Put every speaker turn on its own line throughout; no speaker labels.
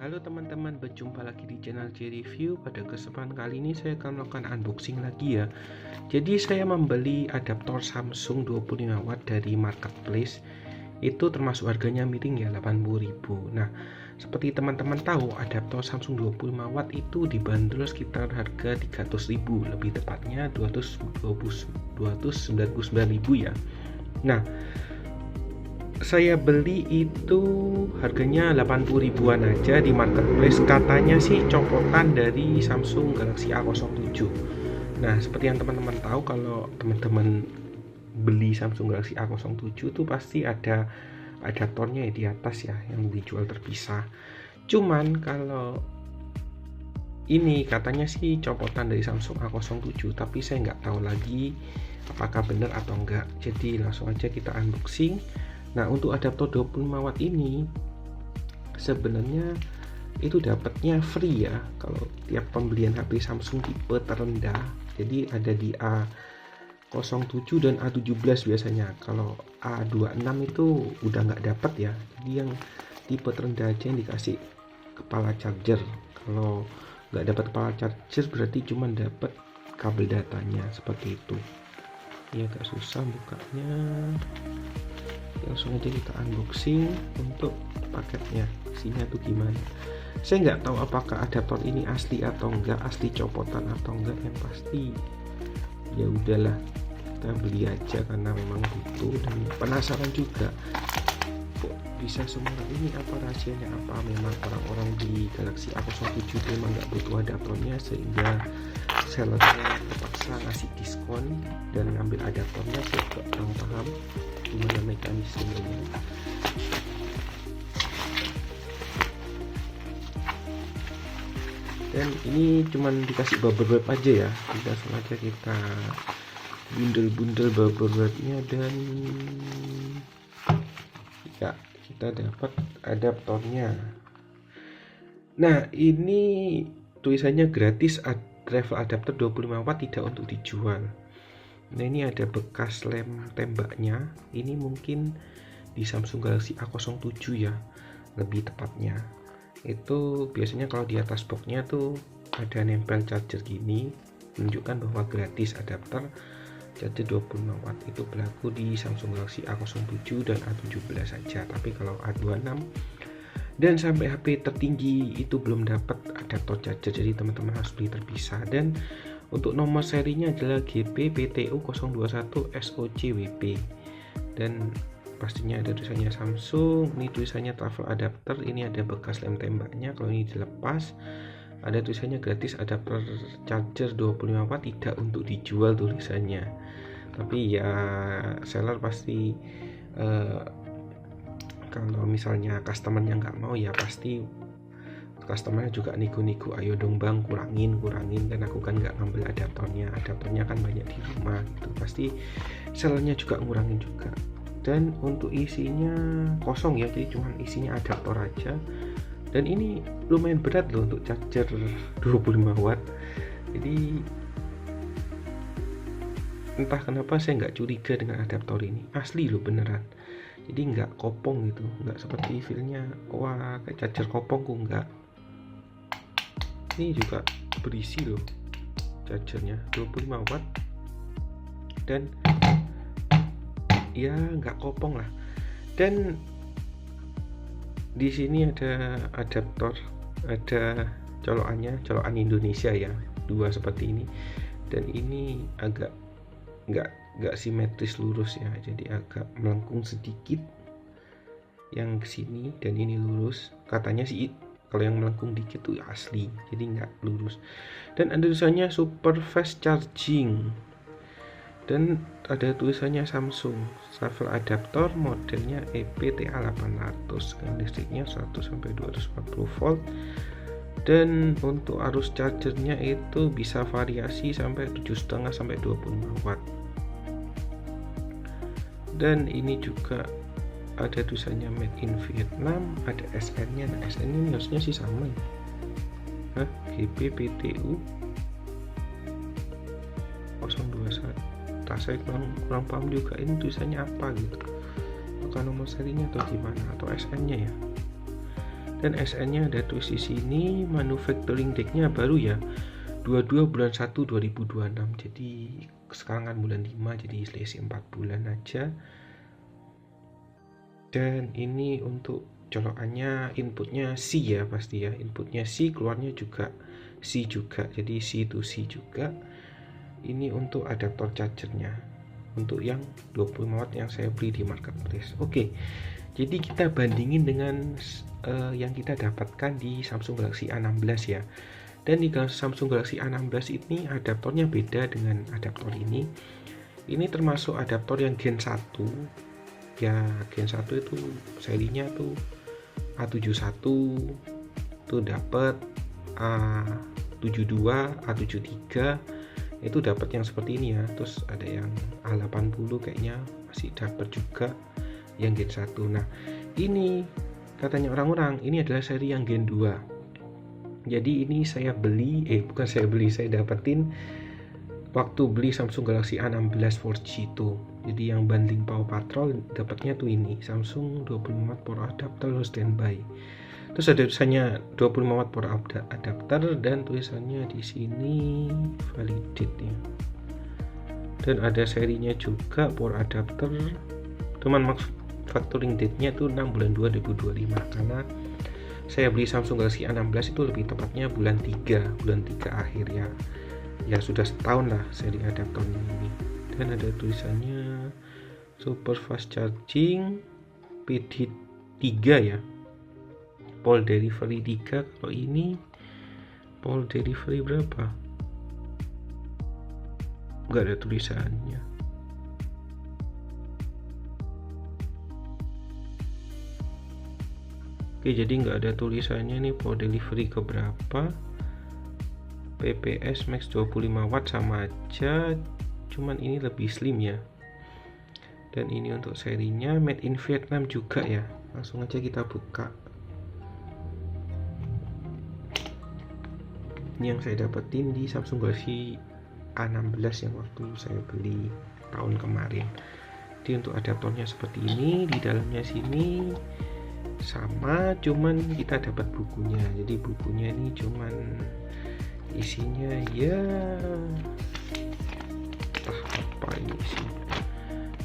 Halo teman-teman, berjumpa lagi di channel J-Review. Pada kesempatan kali ini saya akan melakukan unboxing lagi ya. Jadi saya membeli adaptor Samsung 25W dari marketplace. Itu termasuk harganya miring ya, 80.000. Nah, seperti teman-teman tahu, adaptor Samsung 25W itu dibanderol sekitar harga 300.000, lebih tepatnya 299.000 ya. Nah, saya beli itu harganya 80 ribuan aja di marketplace. Katanya sih copotan dari Samsung Galaxy A07. Nah, seperti yang teman-teman tahu, kalau teman-teman beli Samsung Galaxy A07 itu pasti ada adaptornya ya di atas ya, yang dijual terpisah. Cuman kalau ini katanya sih copotan dari Samsung A07, tapi saya nggak tahu lagi apakah benar atau enggak. Jadi langsung aja kita unboxing. Nah, untuk adaptor 25W ini sebenarnya itu dapatnya free ya kalau tiap pembelian HP Samsung tipe terendah. Jadi ada di A07 dan A17 biasanya. Kalau A26 itu udah nggak dapat ya. Jadi yang tipe terendah aja yang dikasih kepala charger. Kalau nggak dapat kepala charger berarti cuma dapat kabel datanya, seperti itu. Ini agak susah bukanya. Langsung aja kita unboxing untuk paketnya, isinya tuh gimana. Saya nggak tahu apakah adaptor ini asli atau enggak, asli copotan atau enggak. Yang pasti ya udahlah, kita beli aja karena memang butuh dan penasaran juga kok bisa semurah ini, apa rahasianya, apa memang orang-orang di Galaxy A07 memang nggak butuh adaptornya sehingga sellernya terpaksa ngasih diskon dan ngambil adaptornya. Saya juga kurang paham gimana mekanismenya. Dan ini cuman dikasih bubble wrap aja ya, kita sengaja kita bundel-bundel bubble wrapnya, dan ya kita dapat adaptornya. Nah, ini tulisannya gratis, travel adapter 25W tidak untuk dijual. Nah, ini ada bekas lem tembaknya. Ini mungkin di Samsung Galaxy A07 ya, lebih tepatnya. Itu biasanya kalau di atas boxnya tuh ada nempel charger gini, menunjukkan bahwa gratis adapter charger 25W. Itu berlaku di Samsung Galaxy A07 dan A17 saja. Tapi kalau A26 dan sampai HP tertinggi itu belum dapat adaptor charger, jadi teman-teman harus beli terpisah. Dan untuk nomor serinya adalah GP-PTU021 SOCWP, dan pastinya ada tulisannya Samsung. Ini tulisannya travel adapter, ini ada bekas lem tembaknya. Kalau ini dilepas ada tulisannya gratis adapter charger 25W tidak untuk dijual tulisannya. Tapi ya seller pasti kalau misalnya customernya nggak mau, ya pasti customernya juga nego-nego, ayo dong bang, kurangin, dan aku kan nggak ngambil adaptornya kan banyak di rumah gitu. Pasti sellernya juga ngurangin juga. Dan untuk isinya kosong ya, jadi cuma isinya adaptor aja. Dan ini lumayan berat loh untuk charger 25W. Jadi entah kenapa saya nggak curiga dengan adaptor ini, asli loh beneran. Jadi nggak kopong gitu, nggak seperti feelnya wah kayak charger kopong, kok nggak. Ini juga berisi loh chargernya 25W, dan ya nggak kopong lah. Dan di sini ada adaptor, ada colokannya, colokan Indonesia ya, dua seperti ini. Dan ini agak nggak simetris lurus ya, jadi agak melengkung sedikit yang kesini, dan ini lurus. Katanya sih kalau yang melengkung dikit tuh asli, jadi nggak lurus. Dan ada tulisannya super fast charging, dan ada tulisannya Samsung travel adapter modelnya EPTA800, dengan listriknya 100-240 volt. Dan untuk arus chargernya itu bisa variasi sampai 7,5-25W. Dan ini juga ada tulisannya made in Vietnam, ada SN nya. Nah, SN ini harusnya sih sama ya, GP-PTU 021. Saya kurang paham juga ini tulisannya apa gitu, apakah nomor serinya atau gimana, atau SN nya ya. Dan SN-nya ada tulis di sini, manufacturing date-nya baru ya, 22 bulan 1 2026. Jadi sekarang kan bulan 5, jadi selisih 4 bulan aja. Dan ini untuk colokannya, inputnya C ya pasti ya, inputnya C, keluarnya juga C juga, jadi C to C juga. Ini untuk adaptor chargernya, untuk yang 25 watt yang saya beli di marketplace. Oke, jadi kita bandingin dengan yang kita dapatkan di Samsung Galaxy A16 ya. Dan di Samsung Galaxy A16 ini adaptornya beda dengan adaptor ini. Ini termasuk adaptor yang Gen 1 ya. Gen 1 itu serinya tuh A71 tuh dapat, A72, A73 itu dapat yang seperti ini ya. Terus ada yang A80 kayaknya masih dapat juga yang Gen 1. Nah, ini katanya orang-orang ini adalah seri yang Gen 2. Jadi ini saya beli, saya dapetin waktu beli Samsung Galaxy A16 4G itu. Jadi yang banding Paw Patrol dapatnya tuh ini, Samsung 25 watt power adapter standby. Terus ada tulisannya 25 watt power adapter dan tulisannya di sini validate ya. Dan ada serinya juga power adapter. Cuman manufacturing date-nya tuh 6 bulan 2 2025, karena saya beli Samsung Galaxy A16 itu lebih tepatnya bulan 3 akhir ya. Ya sudah setahun lah seri adaptor ini. Dan ada tulisannya super fast charging PD 3 ya, pole delivery 3. Kalau ini pole delivery berapa? Enggak ada tulisannya. Oke, jadi nggak ada tulisannya nih pole delivery ke berapa. PPS max 25 watt sama aja, cuman ini lebih slim ya. Dan ini untuk serinya made in Vietnam juga ya. Langsung aja kita buka. Ini yang saya dapetin di Samsung Galaxy A16 yang waktu saya beli tahun kemarin. Jadi untuk adaptornya seperti ini, di dalamnya sini sama, cuman kita dapat bukunya. Jadi bukunya ini cuman isinya ya apa ini sih,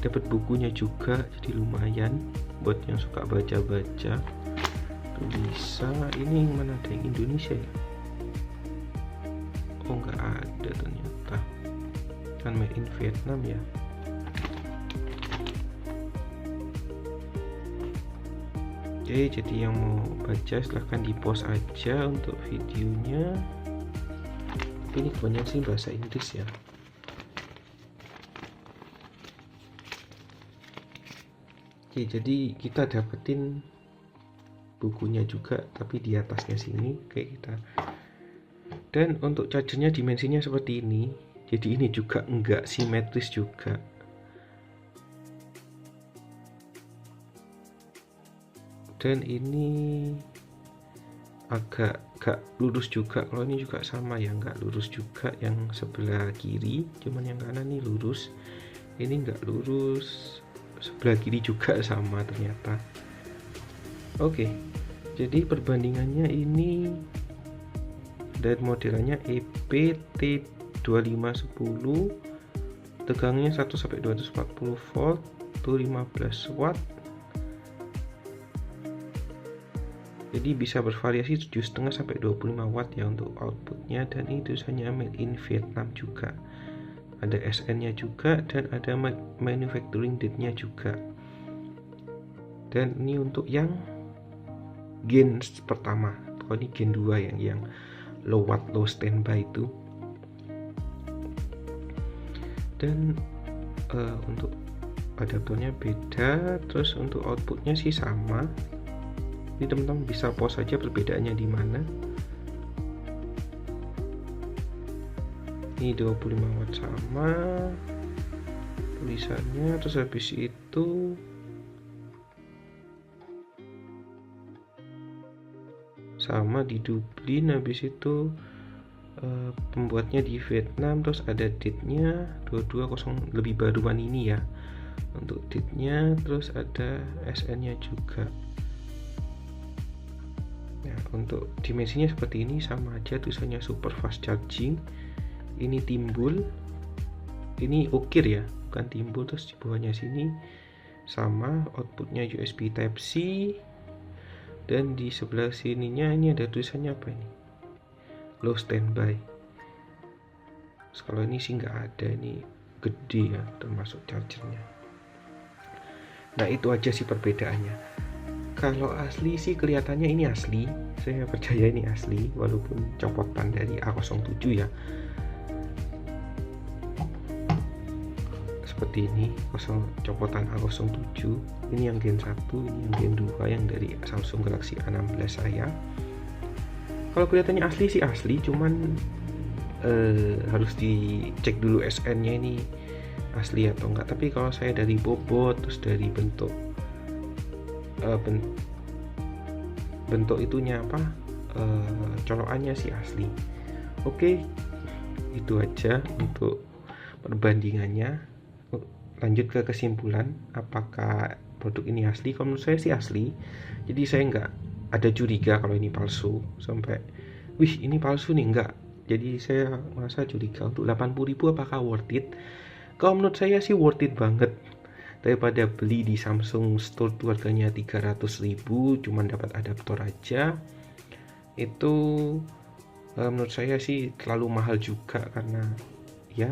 dapat bukunya juga, jadi lumayan buat yang suka baca-baca. Bisa ini mana ada yang Indonesia ya? Oh nggak ada ternyata, kan made in Vietnam ya. Oke, jadi yang mau baca silahkan di post aja untuk videonya. Ini kebanyakan sih bahasa Inggris ya. Oke, jadi kita dapetin bukunya juga, tapi di atasnya sini kayak kita. Dan untuk chargernya dimensinya seperti ini. Jadi ini juga enggak simetris juga. Dan ini agak gak lurus juga. Kalau ini juga sama ya, nggak lurus juga yang sebelah kiri, cuman yang kanan nih lurus, ini nggak lurus. Sebelah kiri juga sama ternyata. Oke, jadi perbandingannya ini dan modelnya EPT2510, tegangnya 1-240 volt, tuh 15 watt. Jadi bisa bervariasi 7,5 sampai 25 watt ya untuk outputnya. Dan ini tulisannya made in Vietnam juga, ada SN-nya juga, dan ada manufacturing date-nya juga. Dan ini untuk yang gen pertama. Kalau ini gen 2 yang low watt low standby itu. Dan untuk adaptornya beda, terus untuk outputnya sih sama. Ini teman-teman bisa pause saja perbedaannya di mana. Ini 25 watt sama tulisannya, terus habis itu sama di Dublin, habis itu pembuatnya di Vietnam, terus ada date-nya 220, lebih baruan ini ya untuk date-nya, terus ada SN-nya juga. Untuk dimensinya seperti ini, sama aja tulisannya super fast charging. Ini timbul, ini ukir ya, bukan timbul. Terus di bawahnya sini sama, outputnya USB Type C, dan di sebelah sininya ini ada tulisannya apa ini, low standby. Terus kalau ini sih nggak ada, ini gede ya termasuk chargernya. Nah itu aja sih perbedaannya. Kalau asli sih kelihatannya ini asli, saya percaya ini asli walaupun copotan dari A07 ya. Seperti ini, copotan A07. Ini yang Gen 1, ini yang Gen 2 yang dari Samsung Galaxy A16 saya. Kalau kelihatannya asli sih asli, cuman harus dicek dulu SN-nya ini asli atau enggak. Tapi kalau saya dari bobot, terus dari bentuk itunya apa, colokannya sih asli. Oke, itu aja untuk perbandingannya. Lanjut ke kesimpulan, apakah produk ini asli? Kalau menurut saya sih asli, jadi saya nggak ada curiga kalau ini palsu sampai wih ini palsu nih, enggak. Jadi saya merasa curiga. Untuk 80.000 apakah worth it? Kalau menurut saya sih worth it banget. Daripada beli di Samsung Store tuh harganya 300.000 cuman dapat adaptor aja, itu menurut saya sih terlalu mahal juga. Karena ya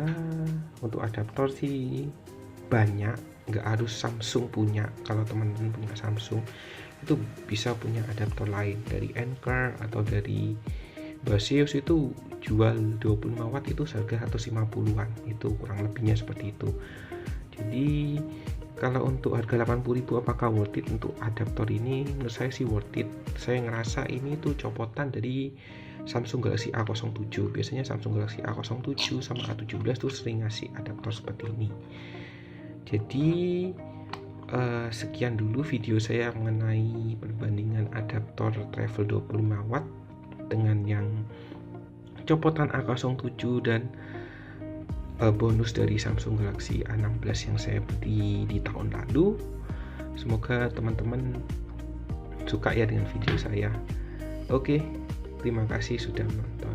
untuk adaptor sih banyak, nggak harus Samsung punya. Kalau teman-teman punya Samsung itu bisa punya adaptor lain dari Anker atau dari Baseus, itu jual 25 watt itu harga 150-an, itu kurang lebihnya seperti itu. Jadi kalau untuk harga 80.000 apakah worth it untuk adaptor ini? Menurut saya sih worth it. Saya ngerasa ini tuh copotan dari Samsung Galaxy A07. Biasanya Samsung Galaxy A07 sama A17 tuh sering ngasih adaptor seperti ini. Jadi sekian dulu video saya mengenai perbandingan adaptor travel 25 watt dengan yang copotan A07 dan bonus dari Samsung Galaxy A16 yang saya beli di tahun lalu. Semoga teman-teman suka ya dengan video saya. Oke, terima kasih sudah menonton.